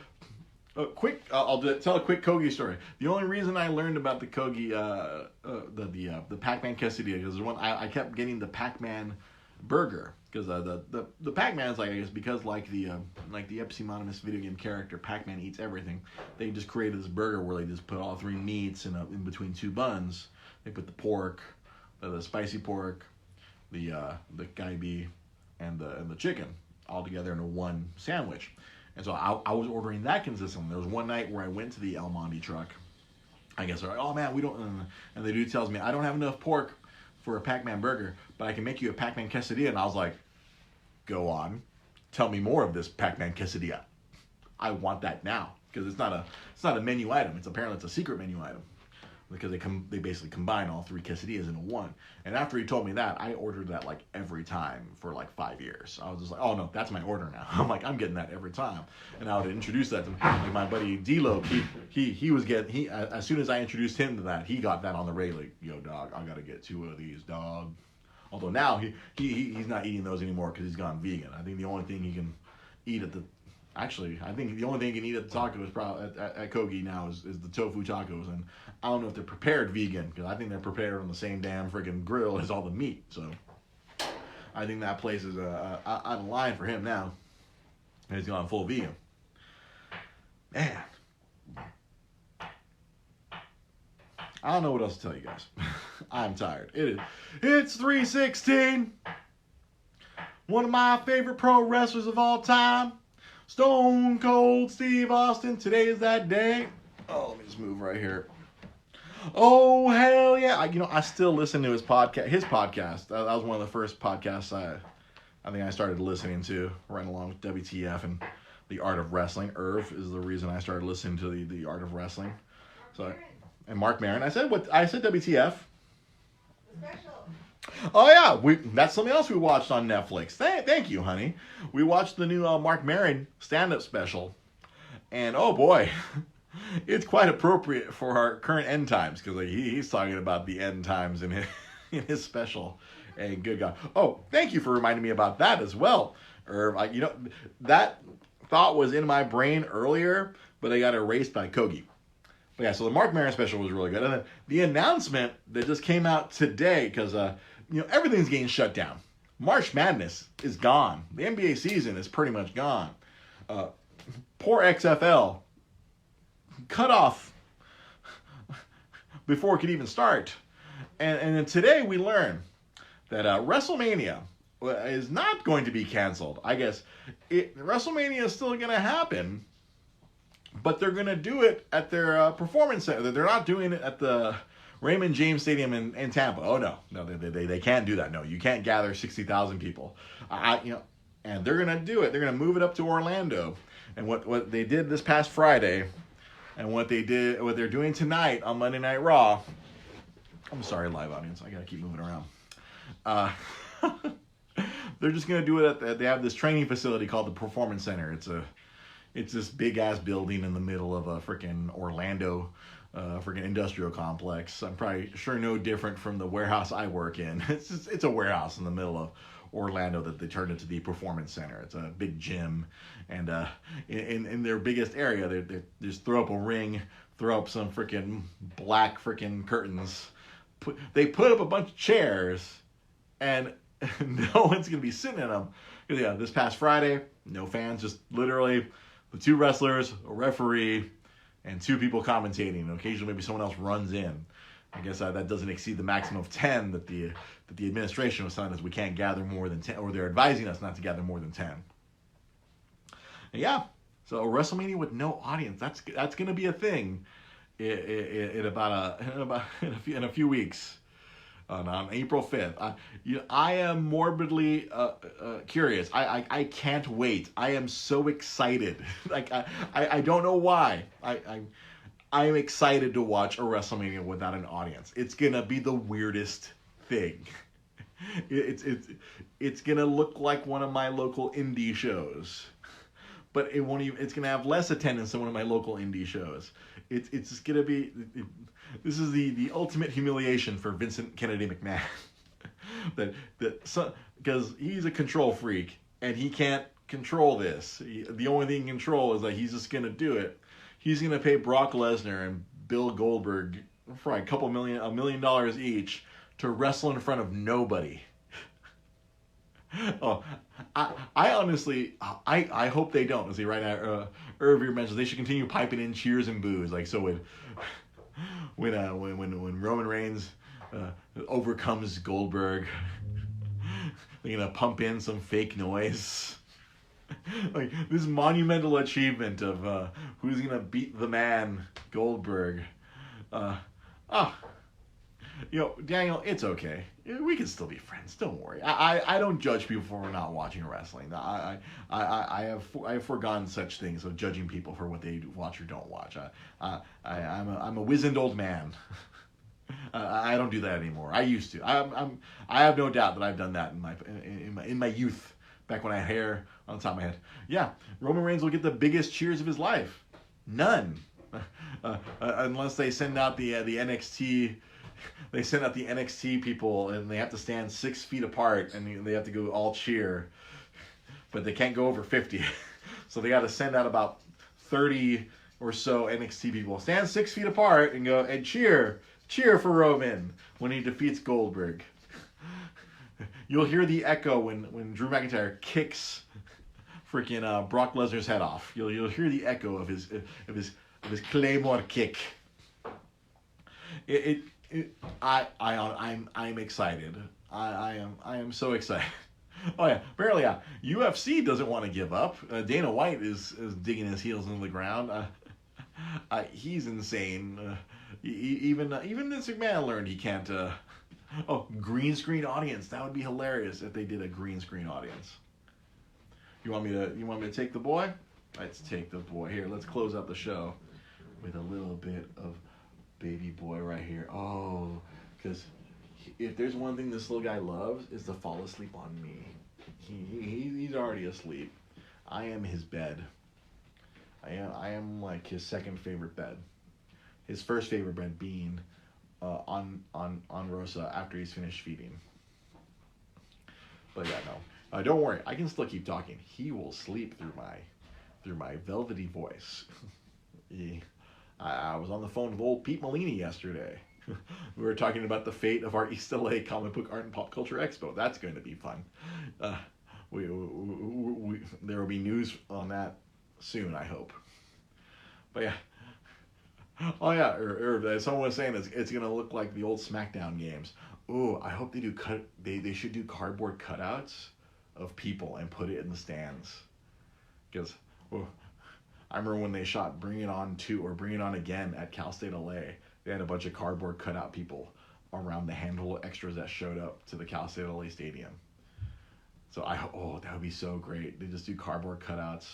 tell a quick Kogi story. The only reason I learned about the Kogi, the Pac-Man quesadilla, is I kept getting the Pac-Man burger because the Pac-Man is I guess because like the eponymous video game character Pac-Man eats everything. They just created this burger where they just put all 3 meats in between 2 buns. They put the pork, the spicy pork, the galbi, and the chicken all together into one sandwich. And so I was ordering that consistently. There was one night where I went to the El Monte truck. I guess they're like, oh man, we don't, and the dude tells me, I don't have enough pork for a Pac-Man burger, but I can make you a Pac-Man quesadilla. And I was like, go on, tell me more of this Pac-Man quesadilla. I want that now, because it's not a menu item. Apparently it's a secret menu item, because they basically combine all three quesadillas into one. And after he told me that, I ordered that like every time for like 5 years. I was just like, oh no, that's my order now. I'm like, I'm getting that every time. And I would introduce that to like my buddy D-Lo. He was getting, as soon as I introduced him to that, he got that on the regular. Like, yo dog, I gotta get 2 of these, dog. Although now he's not eating those anymore because he's gone vegan. I think the only thing he can eat I think the only thing you can eat at the taco is probably at Kogi now is the tofu tacos, and I don't know if they're prepared vegan, because I think they're prepared on the same damn freaking grill as all the meat. So I think that place is out of line for him now. He's gone full vegan. Man, I don't know what else to tell you guys. I'm tired. It's 3:16. One of my favorite pro wrestlers of all time, Stone Cold Steve Austin. Today is that day. Oh, let me just move right here. Oh, hell yeah. I still listen to his podcast. That was one of the first podcasts I think I started listening to, right along with WTF and The Art of Wrestling. Irv is the reason I started listening to the Art of Wrestling. And Mark Maron. I said WTF. Special. Oh yeah, that's something else we watched on Netflix. Thank you, honey. We watched the new Mark Maron stand-up special, and oh boy, it's quite appropriate for our current end times, because he's talking about the end times in his special. And good God, oh, thank you for reminding me about that as well. That thought was in my brain earlier, but I got erased by Kogi. But yeah, so the Mark Maron special was really good. And then the announcement that just came out today, because everything's getting shut down. March Madness is gone. The NBA season is pretty much gone. Poor XFL cut off before it could even start. And then today we learn that WrestleMania is not going to be canceled. I guess WrestleMania is still going to happen, but they're going to do it at their performance center. They're not doing it at the Raymond James Stadium in Tampa. Oh, no, they can't do that. No, you can't gather 60,000 people. And they're going to do it. They're going to move it up to Orlando. And what they did this past Friday, and what they're doing tonight on Monday Night Raw. I'm sorry, live audience. I got to keep moving around. They're just going to do it they have this training facility called the Performance Center. It's this big ass building in the middle of a freaking Orlando freaking industrial complex. I'm probably sure no different from the warehouse I work in. It's a warehouse in the middle of Orlando that they turned into the Performance Center. It's a big gym, and in their biggest area, they just throw up a ring, throw up some freaking black freaking curtains. They put up a bunch of chairs, and no one's gonna be sitting in them. Yeah, this past Friday, no fans, just literally the 2 wrestlers, a referee, and 2 people commentating. And occasionally, maybe someone else runs in. I guess that doesn't exceed the maximum of 10 that the administration was telling us we can't gather more than 10, or they're advising us not to gather more than 10. And yeah, so WrestleMania with no audience. That's gonna be a thing in a few weeks. On April 5th. I am morbidly curious. I can't wait. I am so excited. I don't know why. I am excited to watch a WrestleMania without an audience. It's gonna be the weirdest thing. It's gonna look like one of my local indie shows, but it won't even. It's gonna have less attendance than one of my local indie shows. It's just gonna be. This is the ultimate humiliation for Vincent Kennedy McMahon. Because he's a control freak and he can't control this. The only thing he can control is that he's just gonna do it. He's gonna pay Brock Lesnar and Bill Goldberg for $1 million each to wrestle in front of nobody. Oh, I honestly, I hope they don't. See, right now, Irv here mentions they should continue piping in cheers and boos. Like, so when Roman Reigns overcomes Goldberg. They're gonna pump in some fake noise. Like this monumental achievement of who's gonna beat the man Goldberg. Daniel, it's okay. We can still be friends. Don't worry. I don't judge people for not watching wrestling. I have forgone such things of judging people for what they watch or don't watch. I'm a wizened old man. I don't do that anymore. I used to. I have no doubt that I've done that in my youth, back when I had hair on the top of my head. Yeah, Roman Reigns will get the biggest cheers of his life. None, unless they send out the NXT. They send out the NXT people, and they have to stand 6 feet apart, and they have to go all cheer, but they can't go over 50, so they got to send out about 30 or so NXT people. Stand 6 feet apart and go and cheer for Roman when he defeats Goldberg. You'll hear the echo when Drew McIntyre kicks freaking Brock Lesnar's head off. You'll hear the echo of his Claymore kick. I'm excited. I am so excited. Oh yeah, apparently UFC doesn't want to give up. Dana White is digging his heels into the ground. He's insane. Even Vince McMahon learned he can't. Green screen audience. That would be hilarious if they did a green screen audience. You want me to take the boy? Let's take the boy. Here, let's close out the show with a little bit of baby boy right here. Oh, because if there's one thing this little guy loves, is to fall asleep on me. He's already asleep. I am his bed. I am like his second favorite bed. His first favorite bed being on Rosa after he's finished feeding. But yeah, no. Don't worry, I can still keep talking. He will sleep through my velvety voice. I was on the phone with old Pete Molini yesterday. We were talking about the fate of our East LA Comic Book Art and Pop Culture Expo. That's going to be fun. There will be news on that soon, I hope. But yeah. Oh yeah, or someone was saying it's going to look like the old SmackDown games. Ooh, I hope they should do cardboard cutouts of people and put it in the stands. Because I remember when they shot Bring It On 2 or Bring It On Again at Cal State LA, they had a bunch of cardboard cutout people around the handful of extras that showed up to the Cal State LA Stadium. So that would be so great. They just do cardboard cutouts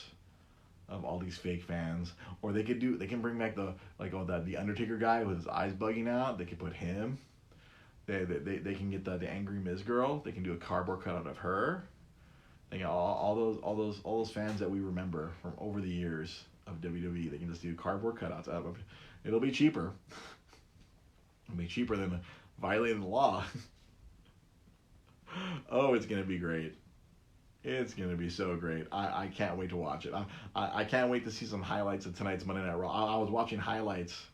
of all these fake fans, or they can bring back the Undertaker guy with his eyes bugging out. They could put him. They can get the Angry Miz girl. They can do a cardboard cutout of her. They got all those fans that we remember from over the years of WWE. They can just do cardboard cutouts out of it. It'll be cheaper. It'll be cheaper than violating the law. Oh, it's gonna be great. It's gonna be so great. I can't wait to watch it. I can't wait to see some highlights of tonight's Monday Night Raw. I was watching highlights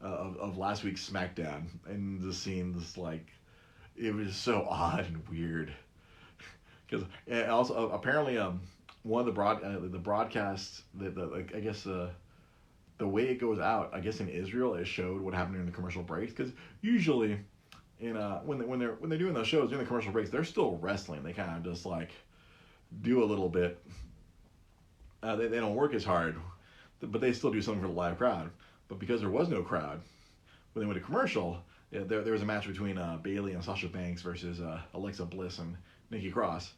of last week's SmackDown, and just seeing this, like, it was so odd and weird. Because also apparently one of the broadcasts I guess the way it goes out, I guess in Israel, it showed what happened during the commercial breaks. Because usually when they're doing those shows during the commercial breaks, they're still wrestling. They kind of just like do a little bit. They don't work as hard, but they still do something for the live crowd. But because there was no crowd, when they went to commercial, there was a match between Bayley and Sasha Banks versus Alexa Bliss and Nikki Cross.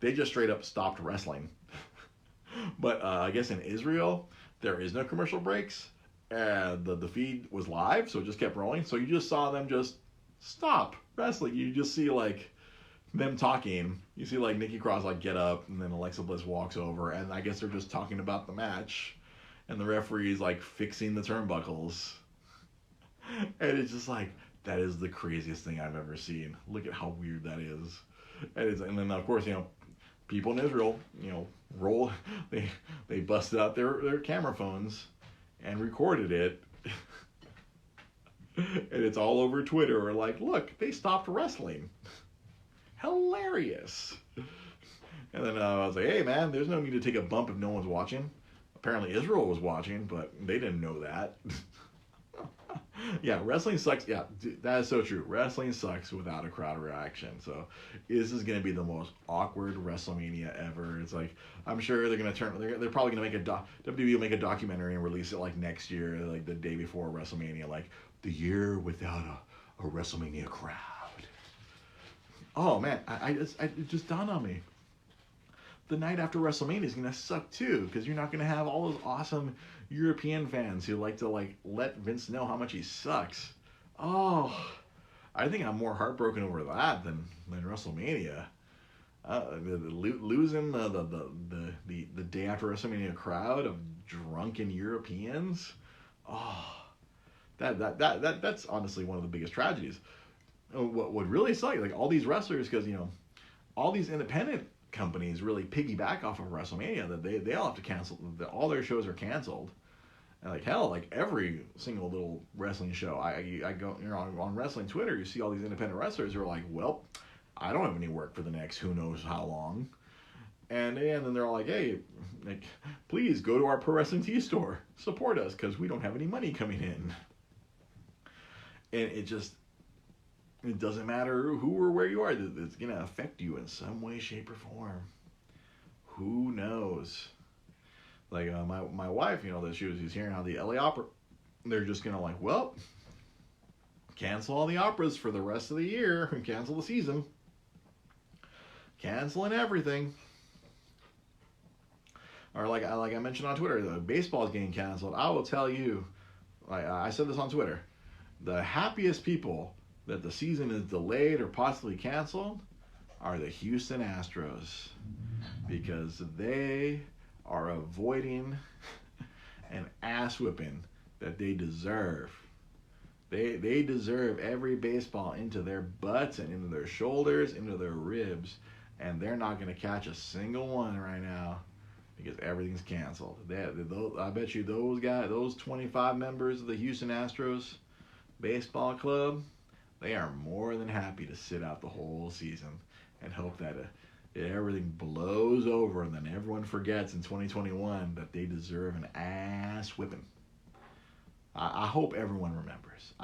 They just straight up stopped wrestling. But I guess in Israel, there is no commercial breaks. And the feed was live, so it just kept rolling. So you just saw them just stop wrestling. You just see, like, them talking. You see, like, Nikki Cross, like, get up, and then Alexa Bliss walks over. And I guess they're just talking about the match. And the referee's, like, fixing the turnbuckles. And it's just like, that is the craziest thing I've ever seen. Look at how weird that is. And then, of course, people in Israel, they busted out their camera phones and recorded it. And it's all over Twitter. Or like, look, they stopped wrestling. Hilarious. And then I was like, hey, man, there's no need to take a bump if no one's watching. Apparently Israel was watching, but they didn't know that. Yeah, wrestling sucks. Yeah, dude, that is so true. Wrestling sucks without a crowd reaction. So this is going to be the most awkward WrestleMania ever. It's like, I'm sure they're going to turn. They're probably going to make WWE will make a documentary and release it like next year, like the day before WrestleMania, like the year without a WrestleMania crowd. Oh man, it just dawned on me. The night after WrestleMania is gonna suck too, because you're not gonna have all those awesome European fans who like to let Vince know how much he sucks. Oh, I think I'm more heartbroken over that than WrestleMania. Losing the day after WrestleMania crowd of drunken Europeans. Oh, that's honestly one of the biggest tragedies. What would really suck, like all these wrestlers, because all these independent companies really piggyback off of WrestleMania, that they all have to cancel. All their shows are canceled. And like hell, like every single little wrestling show, I go on wrestling Twitter, you see all these independent wrestlers who are like, well, I don't have any work for the next who knows how long. And then they're all like, hey, like, please go to our Pro Wrestling Tee store, support us, because we don't have any money coming in. And it doesn't matter who or where you are. It's going to affect you in some way, shape, or form. Who knows? Like my wife, that she's hearing how the LA Opera, they're just going to well, cancel all the operas for the rest of the year and cancel the season. Canceling everything. Or like I mentioned on Twitter, the baseball's getting canceled. I will tell you, I said this on Twitter, the happiest people that the season is delayed or possibly canceled are the Houston Astros, because they are avoiding an ass whipping that they deserve. They deserve every baseball into their butts and into their shoulders, into their ribs, and they're not going to catch a single one right now because everything's canceled. I bet you those 25 members of the Houston Astros baseball club, they are more than happy to sit out the whole season and hope that everything blows over and then everyone forgets in 2021 that they deserve an ass whipping. I hope everyone remembers.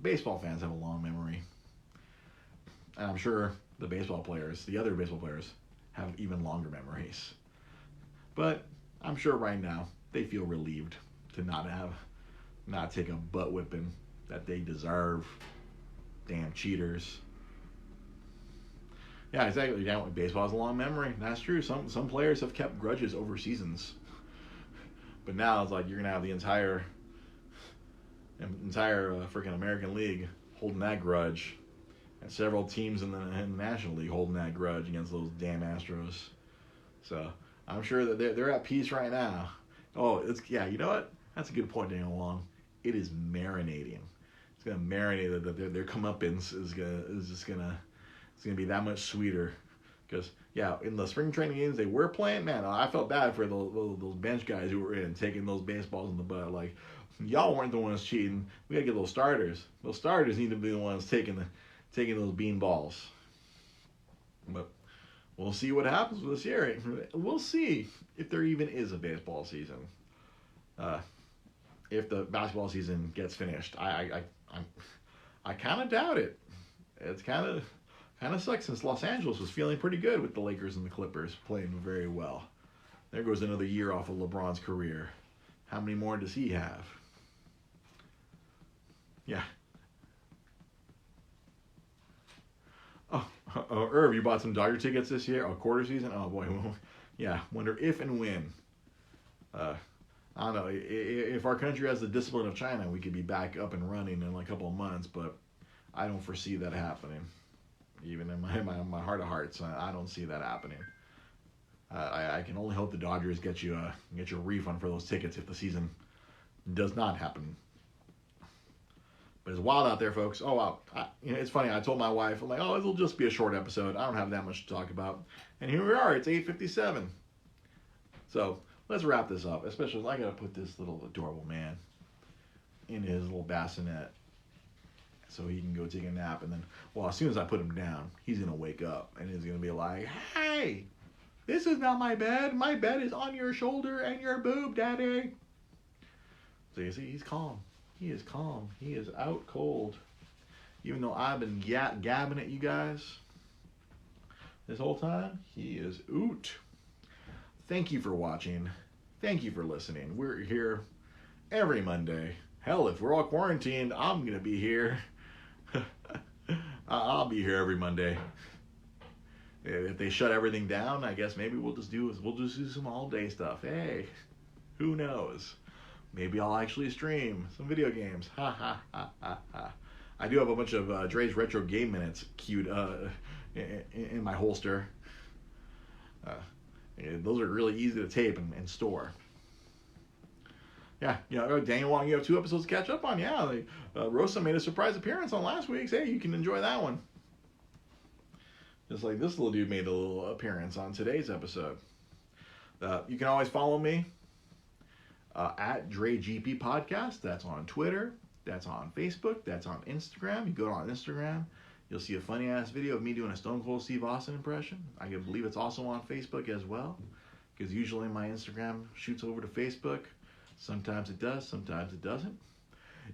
Baseball fans have a long memory, and I'm sure the other baseball players, have even longer memories. But I'm sure right now they feel relieved to not take a butt whipping that they deserve. Damn cheaters. Yeah, exactly. Yeah, baseball has a long memory. That's true. Some players have kept grudges over seasons. But now it's like you're gonna have the entire freaking American League holding that grudge, and several teams in the National League holding that grudge against those damn Astros. So I'm sure that they're at peace right now. Oh, you know what? That's a good point, Daniel Long. It is marinating. It's gonna marinate that their comeuppance is gonna be that much sweeter. Because, in the spring training games they were playing, man, I felt bad for those bench guys who were taking those baseballs in the butt. Like, y'all weren't the ones cheating. We got to get those starters. Those starters need to be the ones taking those bean balls. But we'll see what happens this year. We'll see if there even is a baseball season. If the basketball season gets finished. I kind of doubt it. It's kind of sucks, since Los Angeles was feeling pretty good with the Lakers and the Clippers playing very well. There goes another year off of LeBron's career. How many more does he have? Yeah. Irv, you bought some Dodger tickets this year? Quarter season? Oh boy. Yeah. Wonder if and when. I don't know. If our country has the discipline of China, we could be back up and running in a couple of months, but I don't foresee that happening. Even in my heart of hearts, I don't see that happening. I can only hope the Dodgers get you a refund for those tickets if the season does not happen. But it's wild out there, folks. Oh wow, it's funny. I told my wife, I'm like, it'll just be a short episode. I don't have that much to talk about. And here we are. It's 8:57. So let's wrap this up. Especially, I gotta put this little adorable man in his little bassinet, so he can go take a nap. And then, as soon as I put him down, he's going to wake up. And he's going to be like, hey, this is not my bed. My bed is on your shoulder and your boob, Daddy. So you see, he's calm. He is calm. He is out cold. Even though I've been gabbing at you guys this whole time, he is oot. Thank you for watching. Thank you for listening. We're here every Monday. Hell, if we're all quarantined, I'm going to be here. I'll be here every Monday. If they shut everything down, I guess maybe we'll just do some all-day stuff. Hey, who knows? Maybe I'll actually stream some video games. Ha ha ha ha ha. I do have a bunch of Dre's Retro Game Minutes queued in my holster. Those are really easy to tape and store. Yeah, Daniel Wong, you have 2 episodes to catch up on. Yeah, Rosa made a surprise appearance on last week's. Hey, you can enjoy that one. Just like this little dude made a little appearance on today's episode. You can always follow me at DreGP Podcast. That's on Twitter. That's on Facebook. That's on Instagram. You go on Instagram, you'll see a funny ass video of me doing a Stone Cold Steve Austin impression. I can believe it's also on Facebook as well, because usually my Instagram shoots over to Facebook. Sometimes it does, sometimes it doesn't.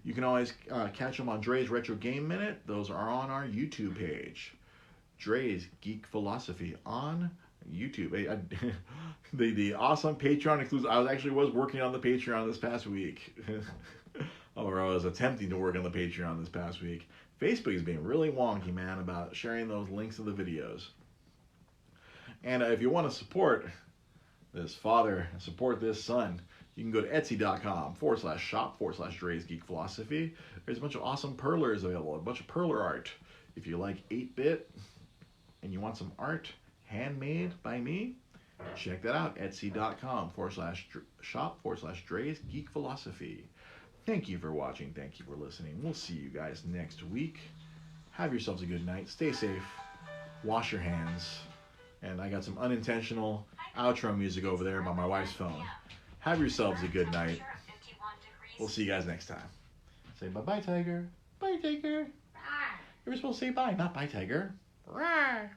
You can always catch them on Dre's Retro Game Minute. Those are on our YouTube page. Dre's Geek Philosophy on YouTube. The awesome Patreon exclusive. I was working on the Patreon this past week. Or I was attempting to work on the Patreon this past week. Facebook is being really wonky, man, about sharing those links of the videos. And if you want to support this father, support this son, you can go to etsy.com/shop/Dre's Geek Philosophy. There's a bunch of awesome perlers available, a bunch of perler art. If you like 8-bit and you want some art handmade by me, check that out, etsy.com/shop/Dre's Geek Philosophy. Thank you for watching. Thank you for listening. We'll see you guys next week. Have yourselves a good night. Stay safe. Wash your hands. And I got some unintentional outro music over there by my wife's phone. Have yourselves a good night. We'll see you guys next time. Say bye-bye, Tiger. Bye, Tiger. You were supposed to say bye, not bye, Tiger. Rawr.